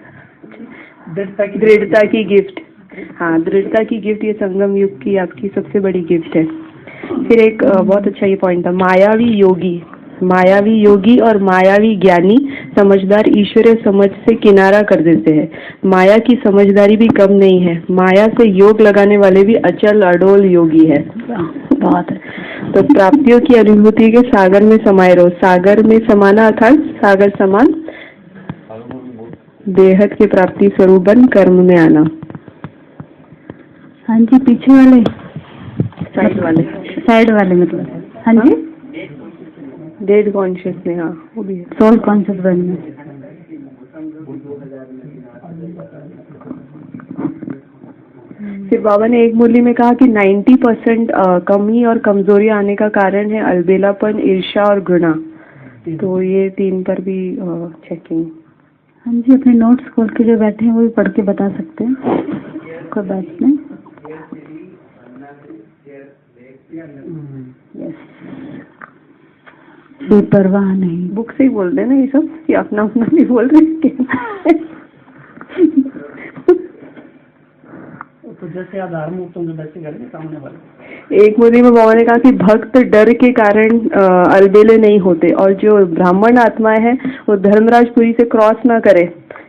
Speaker 1: दृढ़ता की गिफ्ट। हाँ, दृढ़ता की गिफ्ट ये संगम युग की आपकी सबसे बड़ी गिफ्ट है। फिर एक बहुत अच्छा ये पॉइंट था, मायावी योगी और मायावी ज्ञानी समझदार ईश्वरीय समझ से किनारा कर देते हैं। माया की समझदारी भी कम नहीं है, माया से योग लगाने वाले भी अचल अडोल योगी है।
Speaker 2: बहुत
Speaker 1: तो प्राप्तियों की अनुभूति के सागर में समाये रहो। सागर में समाना अर्थात सागर समान बेहद के प्राप्ति स्वरूप बन कर्म में आना।
Speaker 2: हाँ जी, पीछे वाले
Speaker 1: साइड वाले
Speaker 2: मतलब। हाँ जी,
Speaker 1: डेड कॉन्शियस में, हाँ वो भी है,
Speaker 2: सोल कॉन्शियस बनना।
Speaker 1: फिर बाबा ने एक मूल्य में कहा कि 90% कमी और कमजोरी आने का कारण है अलबेलापन, ईर्ष्या और घृणा। तो ये 3 पर भी चेकिंग।
Speaker 2: हाँ जी, अपने नोट्स खोल के जो बैठे हैं वो भी पढ़ के बता सकते हैं, कोई बात नहीं। बेपरवाह नहीं,
Speaker 1: बुक से ही बोलते हैं ना ये सब, कि अपना अपना नहीं बोल रहे।
Speaker 3: तो जैसे आधार मुक्त होंगे वैसे करेंगे सामने वाले।
Speaker 1: एक मुरली में बाबा ने कहा कि भक्त डर के कारण अलबेले नहीं होते, और जो ब्राह्मण आत्माएं हैं वो धर्मराजपुरी से क्रॉस ना करे,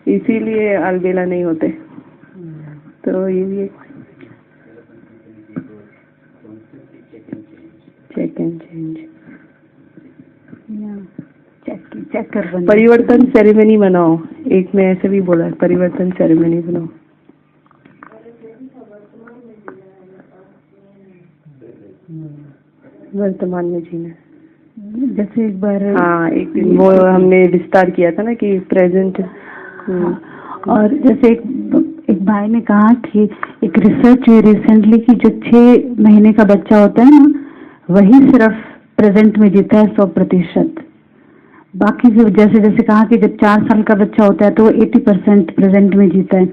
Speaker 1: इसीलिए अलबेला नहीं होते। तो ये भी चेक एंड चेंज,
Speaker 2: चेक कर बंद।
Speaker 1: परिवर्तन सेरेमनी बनाओ, एक में ऐसे भी बोला है, परिवर्तन सेरेमनी बनाओ। वर्तमान में जीना,
Speaker 2: जैसे एक बार,
Speaker 1: हाँ एक दिन वो हमने विस्तार किया था ना कि प्रेजेंट।
Speaker 2: और जैसे एक भाई ने कहा कि एक रिसर्च हुई रिसेंटली कि जो 6 महीने का बच्चा होता है ना, वही सिर्फ प्रेजेंट में जीता है 100%। बाकी जो जैसे जैसे कहा कि जब 4 साल का बच्चा होता है तो वो 80% प्रेजेंट में जीता है।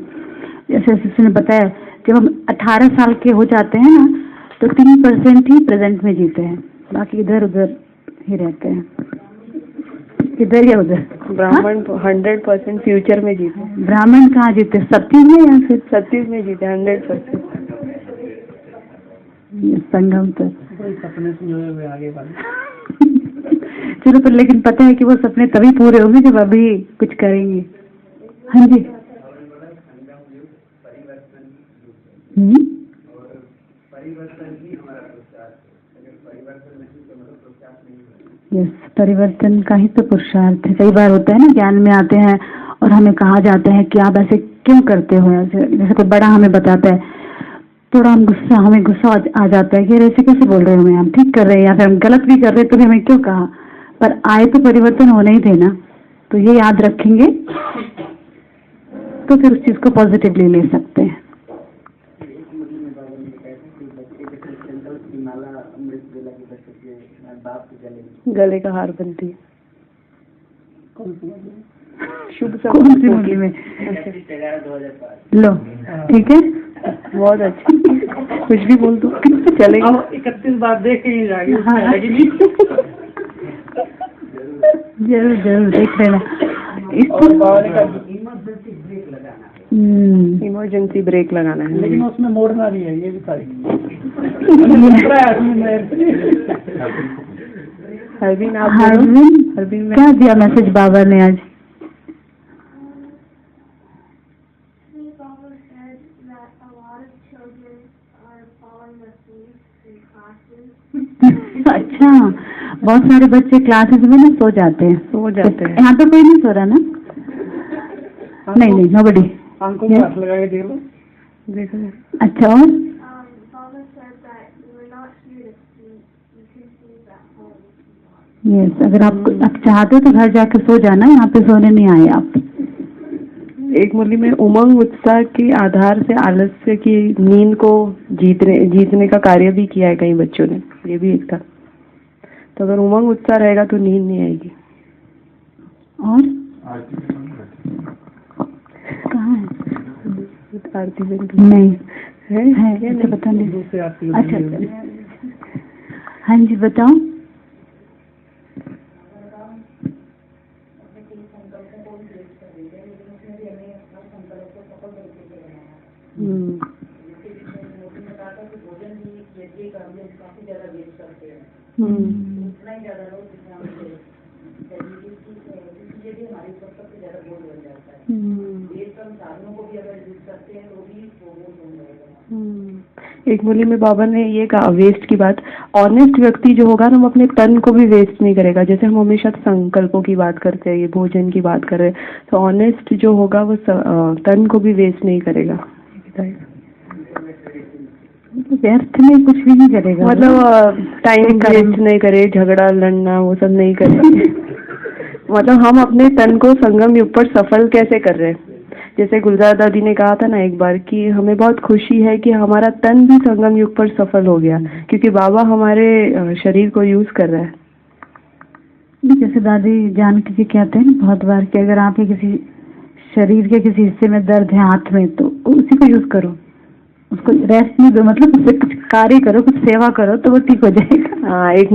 Speaker 2: जैसे उसने बताया जब हम 18 साल के हो जाते हैं ना तो 3% ही प्रेजेंट में जीते हैं, बाकी इधर उधर ही रहते हैं, इधर या उधर।
Speaker 1: ब्राह्मण 100% फ्यूचर में जीते हैं।
Speaker 2: ब्राह्मण कहाँ जीते, सत्युग में या फिर
Speaker 1: सत्युग में जीते 100%।
Speaker 2: संगम तो
Speaker 3: सपने संजोए हुए आगे वाले।
Speaker 2: चलो, पर लेकिन पता है कि वो सपने तभी पूरे होंगे जब अभी कुछ करेंगे। हाँ जी। यस, परिवर्तन का ही तो पुरुषार्थ है। कई बार होता है ना, ज्ञान में आते हैं और हमें कहा जाता है कि आप ऐसे क्यों करते हो, ऐसे जैसे कोई बड़ा हमें बताता है, थोड़ा हमें गुस्सा आ जाता है कि ऐसे कैसे बोल रहे हो, हमें हम ठीक कर रहे हैं या फिर हम गलत भी कर रहे हैं, तो हमें क्यों कहा। पर आए तो परिवर्तन होने ही थे ना, तो ये याद रखेंगे तो फिर उस चीज को पॉजिटिवली ले सकते हैं।
Speaker 1: गले का हार बनती है। शुभ
Speaker 2: कौन सी मुरली में? लो, ठीक है,
Speaker 1: बहुत अच्छा, कुछ भी बोल दो चलेगा।
Speaker 3: 31 बार देख के जाएगी।
Speaker 2: जरूर जरूर देख लेना।
Speaker 1: इमरजेंसी ब्रेक लगाना है,
Speaker 3: लेकिन उसमें मोड़ना भी है, ये भी तारीख।
Speaker 1: हरबीन आप
Speaker 2: हरबीन क्या दिया मैसेज बाबा ने आज? अच्छा, बहुत सारे बच्चे क्लासेस में ना सो जाते हैं। यहाँ पे कोई नहीं सो रहा ना? नहीं, नोबडी।
Speaker 3: आंखों में हाथ लगा के देख लो,
Speaker 1: देखो।
Speaker 2: अच्छा, और यस, अगर आप चाहते हो तो घर जाकर सो जाना, यहाँ पे सोने नहीं आए आप।
Speaker 1: एक मुरली में उमंग उत्साह के आधार से आलस्य की नींद को जीतने का कार्य भी किया है कई बच्चों ने, ये भी एक था। तो अगर उमंग उत्साह रहेगा तो नींद नहीं आएगी।
Speaker 2: और कहाँ है
Speaker 1: आरती बन?
Speaker 2: नहीं
Speaker 1: है
Speaker 2: क्या, नहीं पता नहीं।
Speaker 3: दूसरे आरती।
Speaker 2: अच्छा, हाँ जी बताओ।
Speaker 1: एक मुरली में बाबा ने ये कहा, वेस्ट की बात, ऑनेस्ट व्यक्ति जो होगा ना वो अपने तन को भी वेस्ट नहीं करेगा। जैसे हम हमेशा संकल्पों की बात करते हैं, ये भोजन की बात कर रहे हैं, तो ऑनेस्ट जो होगा वो तन को भी वेस्ट नहीं करेगा,
Speaker 2: व्यर्थ में कुछ भी नहीं करेगा,
Speaker 1: मतलब टाइम वेस्ट नहीं करे, झगड़ा लड़ना वो सब नहीं करे। मतलब हम अपने तन को संगम युग पर सफल कैसे कर रहे हैं। जैसे गुलजार दादी ने कहा था ना एक बार कि हमें बहुत खुशी है कि हमारा तन भी संगम युग पर सफल हो गया, क्योंकि बाबा हमारे शरीर को यूज कर रहा है।
Speaker 2: जैसे दादी जानकी जी कहते हैं बहुत बार कि अगर आपके किसी शरीर के किसी हिस्से में दर्द है हाथ में, तो उसी को यूज करो, उसको रेस्ट नहीं दो, मतलब उससे कुछ कार्य करो, कुछ सेवा करो तो वो ठीक हो जाएगा।
Speaker 1: हाँ, एक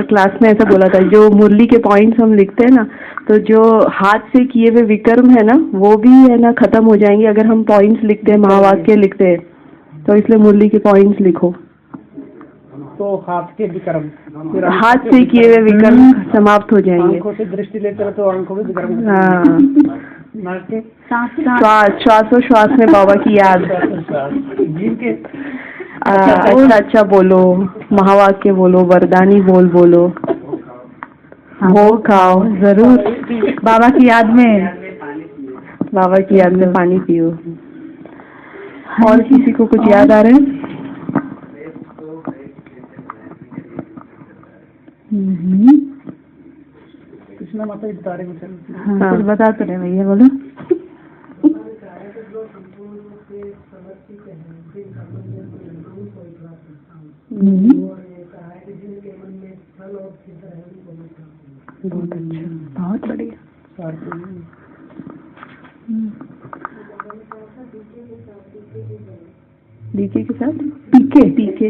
Speaker 1: क्लास में ऐसा बोला था, जो मुरली के पॉइंट्स हम लिखते हैं ना, तो जो हाथ से किए हुए विकर्म है ना वो भी है ना खत्म हो जाएंगे अगर हम पॉइंट्स लिखते हैं, महावाक्य लिखते हैं। तो इसलिए मुरली के पॉइंट्स लिखो।
Speaker 3: तो हाथ के विक्रम, फिर
Speaker 1: हाथ से किए हुए विकर्म समाप्त हो जाएंगे।
Speaker 3: आंखों से दृष्टि लेते रहो तो आंखों में विक्रम,
Speaker 1: हाँ,
Speaker 3: नाक के
Speaker 1: श्वासोश्वास में बाबा की याद।
Speaker 3: जीव के
Speaker 1: अच्छा अच्छा बोलो, महावाक्य बोलो, वरदानी बोलो। वो खाओ
Speaker 2: जरूर, बाबा की याद में,
Speaker 1: बाबा की याद में पानी पियो। और किसी को कुछ याद आ रहा है?
Speaker 3: कृष्णा माता जी बता रहे हैं।
Speaker 2: हाँ, कुछ बता तो रहे भैया, बोलो।
Speaker 1: बहुत अच्छा,
Speaker 2: बहुत बढ़िया।
Speaker 1: डीके के साथ
Speaker 2: पीके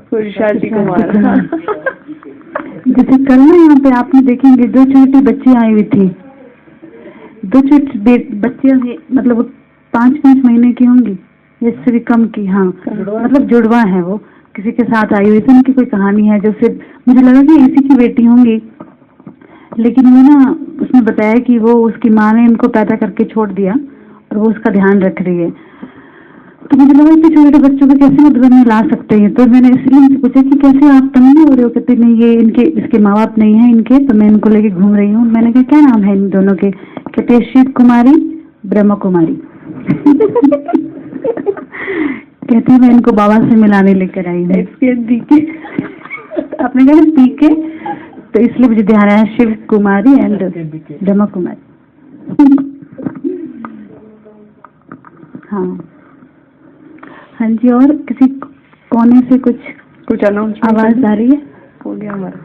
Speaker 1: पुरुषार्थी कुमार।
Speaker 2: जैसे कल ना यहाँ पे आपने देखेंगे 2 छोटी बच्चियां आई हुई थी, 2 छोटी बच्चियां, मतलब 5-5 महीने की होंगी, इससे भी कम की। हाँ, मतलब जुड़वा है, वो किसी के साथ आई हुई थी। उनकी कोई कहानी है जो सिर्फ मुझे लगा कि इसी की बेटी होंगी, लेकिन वो ना उसने बताया कि वो उसकी माँ ने इनको पैदा करके छोड़ दिया और वो उसका ध्यान रख रही है। तो मुझे लगा कि छोटे बच्चों को कैसे मधुबन में ला सकते हैं, तो मैंने इसलिए उनसे पूछा कि कैसे आप तंग नहीं हो रहे हो? कहते नहीं, ये इसके माँ बाप नहीं है इनके, तो मैं इनको लेके घूम रही हूँ। मैंने कहा क्या नाम है इन दोनों के? कहते हैं शिव कुमारी, ब्रह्मा कुमारी। कहते हैं मैं इनको बाबा से मिलाने लेकर आई हूँ। आपने कहा पीके, तो इसलिए मुझे ध्यान आया शिव कुमारी एंड ब्रह्मा कुमारी। हाँ हाँ जी, और किसी कोने से कुछ
Speaker 1: अनाउंस
Speaker 2: आवाज आ रही है?
Speaker 1: हो गया हमारा।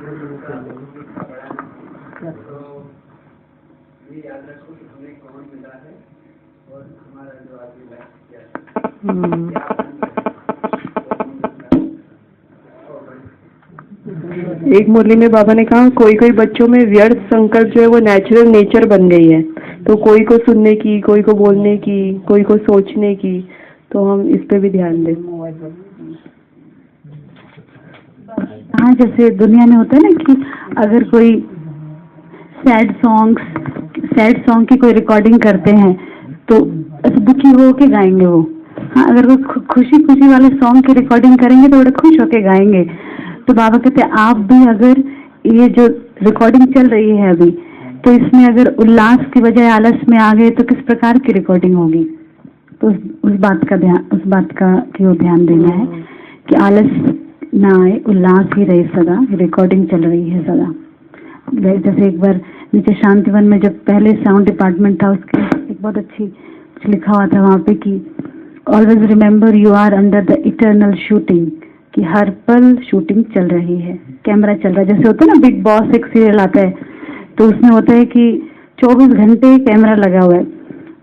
Speaker 1: एक मुरली में बाबा ने कहा कोई बच्चों में व्यर्थ संकल्प जो है वो नेचुरल नेचर बन गई है, तो कोई को सुनने की, कोई को बोलने की, कोई को सोचने की, तो हम इस पे भी ध्यान दें।
Speaker 2: हाँ, जैसे दुनिया में होता है ना कि अगर कोई सैड सॉन्ग की कोई रिकॉर्डिंग करते हैं तो दुखी हो के गाएंगे वो। हाँ, अगर वो खुशी वाले सॉन्ग की रिकॉर्डिंग करेंगे तो बड़े खुश होके गाएंगे। तो बाबा कहते हैं आप भी अगर ये जो रिकॉर्डिंग चल रही है अभी, तो इसमें अगर उल्लास की बजाय आलस में आ गए तो किस प्रकार की रिकॉर्डिंग होगी? तो उस बात का की ओर ध्यान देना है कि आलस ना आए, उल्लास ही रहे सदा। रिकॉर्डिंग चल रही है सदा। जैसे एक बार नीचे शांतिवन में जब पहले साउंड डिपार्टमेंट था, उसके एक बहुत अच्छी कुछ लिखा हुआ था वहाँ पे कि always remember you are under the eternal shooting, कि हर पल शूटिंग चल रही है, कैमरा चल रहा है। जैसे होता है ना बिग बॉस एक सीरियल आता है, तो उसमें होता है कि 24 घंटे कैमरा लगा हुआ है।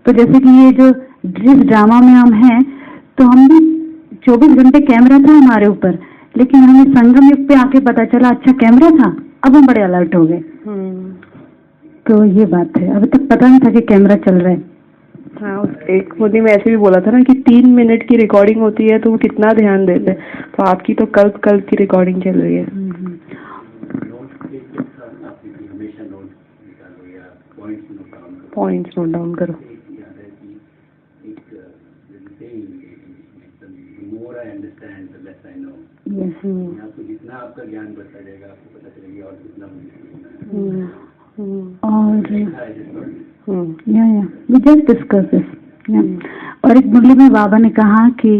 Speaker 2: तो जैसे कि ये जो जिस ड्रामा में हम हैं, तो हम भी 24 घंटे कैमरा था हमारे ऊपर, लेकिन हमें संगम युग पे आके पता चला अच्छा कैमरा था, अब हम बड़े अलर्ट हो गए। तो ये बात है, अभी तक पता नहीं था कि कैमरा चल रहा है।
Speaker 1: हाँ, एक मोदी में ऐसे भी बोला था ना कि 3 मिनट की रिकॉर्डिंग होती है तो वो कितना ध्यान देते हैं, तो आपकी तो कल्प की रिकॉर्डिंग चल रही है। पॉइंट्स नोट डाउन करो।
Speaker 3: आपको जितना आपका ज्ञान बढ़ता जाएगा आपको पता चलेगा और कितना
Speaker 2: और एक मुरली में बाबा ने कहा कि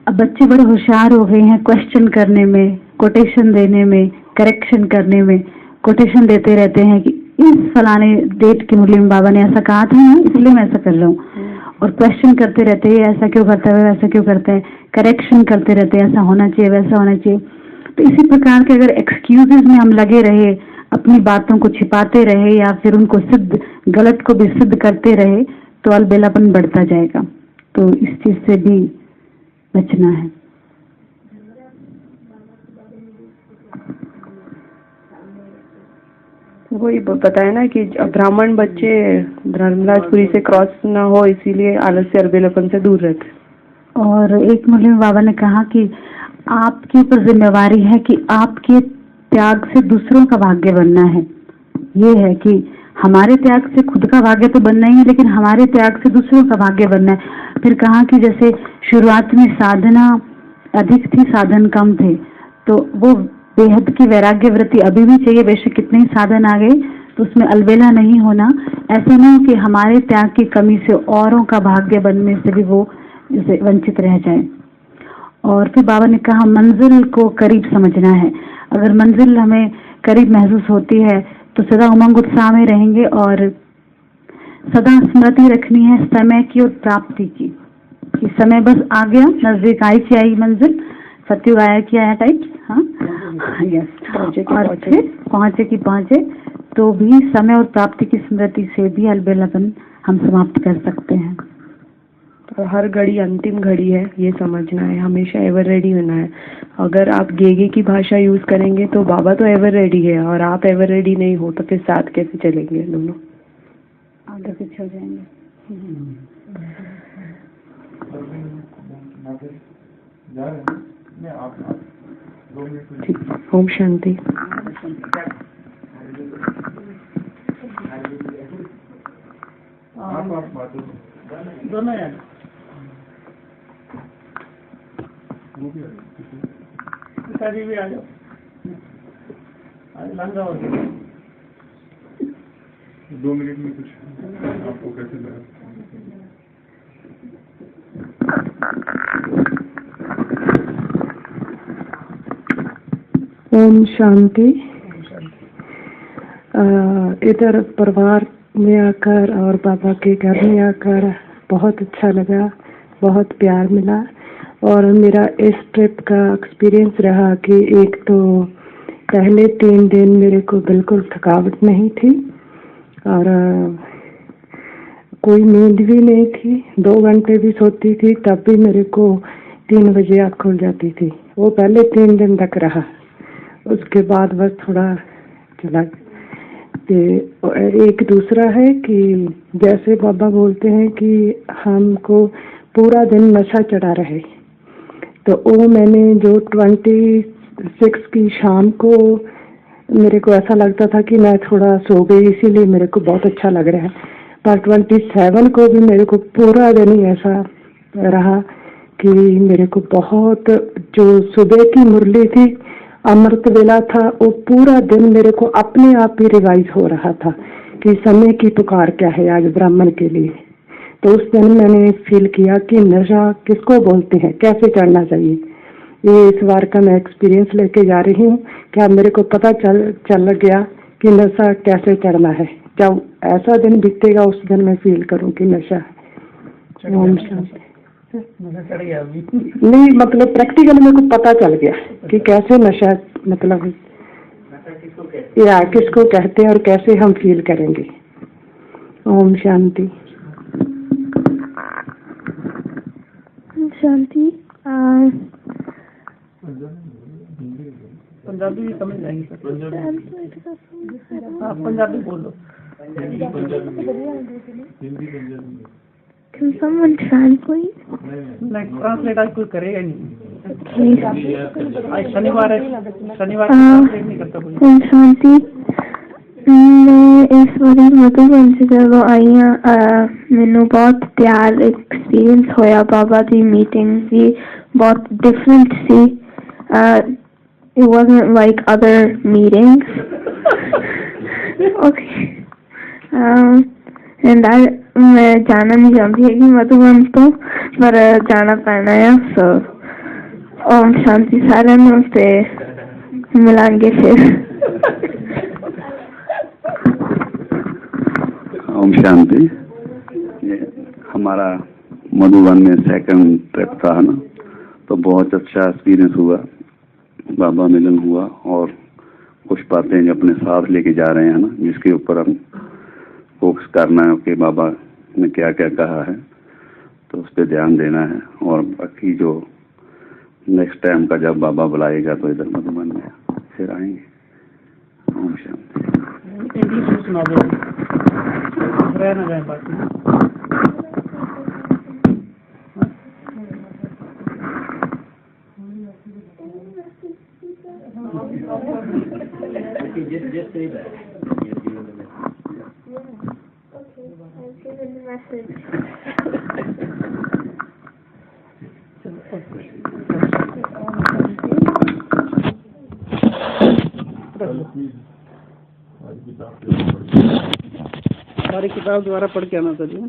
Speaker 2: अब बच्चे बड़े होशियार हो गए हैं क्वेश्चन करने में, कोटेशन देने में, करेक्शन करने में। कोटेशन देते रहते हैं कि इस फलाने डेट की मुरली में बाबा ने ऐसा कहा था ना, इसलिए मैं ऐसा कर रहा हूँ। और क्वेश्चन करते रहते हैं, ऐसा क्यों करता है, वैसा क्यों करता है, करेक्शन करते रहते हैं, ऐसा होना चाहिए, वैसा होना चाहिए। तो इसी प्रकार के अगर एक्सक्यूजेस में हम लगे रहे, अपनी बातों को छिपाते रहे या फिर उनको गलत को भी सिद्ध करते रहे, तो अलबेलापन बढ़ता जाएगा। तो इस चीज से भी बचना है।
Speaker 1: वही बताया ना कि ब्राह्मण बच्चे धर्मराजपुरी से क्रॉस ना हो, इसीलिए आलस्य अलबेलापन से दूर रहते।
Speaker 2: और एक मुरली में बाबा ने कहा कि आपके ऊपर जिम्मेवारी है कि आपके त्याग से दूसरों का भाग्य बनना है। ये है कि हमारे त्याग से खुद का भाग्य तो बनना ही है, लेकिन हमारे त्याग से दूसरों का भाग्य बनना है। फिर कहा कि जैसे शुरुआत में साधना अधिक थी, साधन कम थे, तो वो बेहद की वैराग्य वृत्ति अभी भी चाहिए, बेशक कितने ही साधन आ गए, तो उसमें अलबेला नहीं होना। ऐसा नहीं कि हमारे त्याग की कमी से औरों का भाग्य बनने से भी वो जैसे वंचित रह जाए। और फिर बाबा ने कहा मंजिल को करीब समझना है। अगर मंजिल हमें करीब महसूस होती है तो सदा उमंग उत्साह में रहेंगे, और सदा स्मृति रखनी है समय की और प्राप्ति की, कि समय बस आ गया, नजदीक आई की आई मंजिल, सत्युग आया की आया टाइप। हाँ यस, और फिर पहुंचे की पहुंचे, तो भी समय और प्राप्ति की स्मृति से भी अलबेलापन हम समाप्त कर सकते हैं।
Speaker 1: और हर घड़ी अंतिम घड़ी है, ये समझना है, हमेशा एवर रेडी होना है। अगर आप गेगे की भाषा यूज करेंगे तो बाबा तो एवर रेडी है, और आप एवर रेडी नहीं हो तो फिर साथ कैसे चलेंगे दोनों,
Speaker 2: आगे पीछे हो जाएंगे।
Speaker 1: ठीक, ओम शांति।
Speaker 3: दोनों यार भी आ जाओ, लंगा हो गया।
Speaker 4: 2 मिनट में कुछ आपको कैसे लगा?
Speaker 1: ओम शांति। इधर परिवार में आकर और बाबा के घर में आकर बहुत अच्छा लगा, बहुत प्यार मिला। और मेरा इस ट्रिप का एक्सपीरियंस रहा कि एक तो पहले 3 दिन मेरे को बिल्कुल थकावट नहीं थी, और कोई नींद भी नहीं थी, 2 घंटे भी सोती थी तब भी मेरे को 3 बजे आँख खुल जाती थी। वो पहले 3 दिन तक रहा, उसके बाद बस थोड़ा चला। एक दूसरा है कि जैसे बाबा बोलते हैं कि हमको पूरा दिन नशा चढ़ा रहे, तो वो मैंने जो 26 की शाम को मेरे को ऐसा लगता था कि मैं थोड़ा सो गई, इसीलिए मेरे को बहुत अच्छा लग रहा है। पर 27 को भी मेरे को पूरा दिन ही ऐसा रहा कि मेरे को बहुत, जो सुबह की मुरली थी, अमृत वेला था, वो पूरा दिन मेरे को अपने आप ही रिवाइज हो रहा था कि समय की पुकार क्या है आज ब्राह्मण के लिए। तो उस दिन मैंने फील किया कि नशा किसको बोलते हैं, कैसे चढ़ना चाहिए। ये इस बार का मैं एक्सपीरियंस लेके जा रही हूँ। क्या मेरे को पता चल गया कि नशा कैसे चढ़ना है। जब ऐसा दिन बीतेगा उस दिन मैं फील करूँ कि नशा है। ओम शांति। नहीं, मतलब प्रैक्टिकली मेरे को पता चल गया कि कैसे नशा, मतलब या किसको कहते हैं और कैसे हम फील करेंगे। ओम शांति।
Speaker 5: शांति।
Speaker 3: पंजाबी भी समझ जाएंगे सर। आप पंजाबी बोलो।
Speaker 5: Can someone translate?
Speaker 3: नहीं, ट्रांसलेट आज कोई करेगा नहीं।
Speaker 5: Okay.
Speaker 3: आज शनिवार है, शनिवार को ट्रांसलेट नहीं करता कोई।
Speaker 5: ओम शांति। मैं इस वारी मधुबन से जब आई हाँ, मैंने बहुत प्यार एक्सपीरियंस होया। बाबा दी मीटिंग भी बहुत डिफरेंट सी। It wasn't like other meetings. Okay. And मैं जाना नहीं चाहती है कि मधुबन तो, पर जाना पैना है। So ओम शांति। सारे में उससे मिलाएंगे फिर।
Speaker 6: ओम शांति। ये हमारा मधुबन में 2nd ट्रिप था ना, तो बहुत अच्छा एक्सपीरियंस हुआ, बाबा मिलन हुआ, और कुछ बातें जो अपने साथ लेके जा रहे हैं ना, जिसके ऊपर हम फोकस करना है कि बाबा ने क्या क्या कहा है, तो उस पर ध्यान देना है। और बाकी जो नेक्स्ट टाइम का जब बाबा बुलाएगा तो इधर मधुबन में फिर आएंगे। ओम शांति।
Speaker 3: इंग्लिश में सुना दो, रह ना जाए बाकी। Just say that. You're giving the message.
Speaker 5: Yeah. Okay. I've given the message.
Speaker 7: हमारी किताब दोबारा पढ़ के आना चाहिए।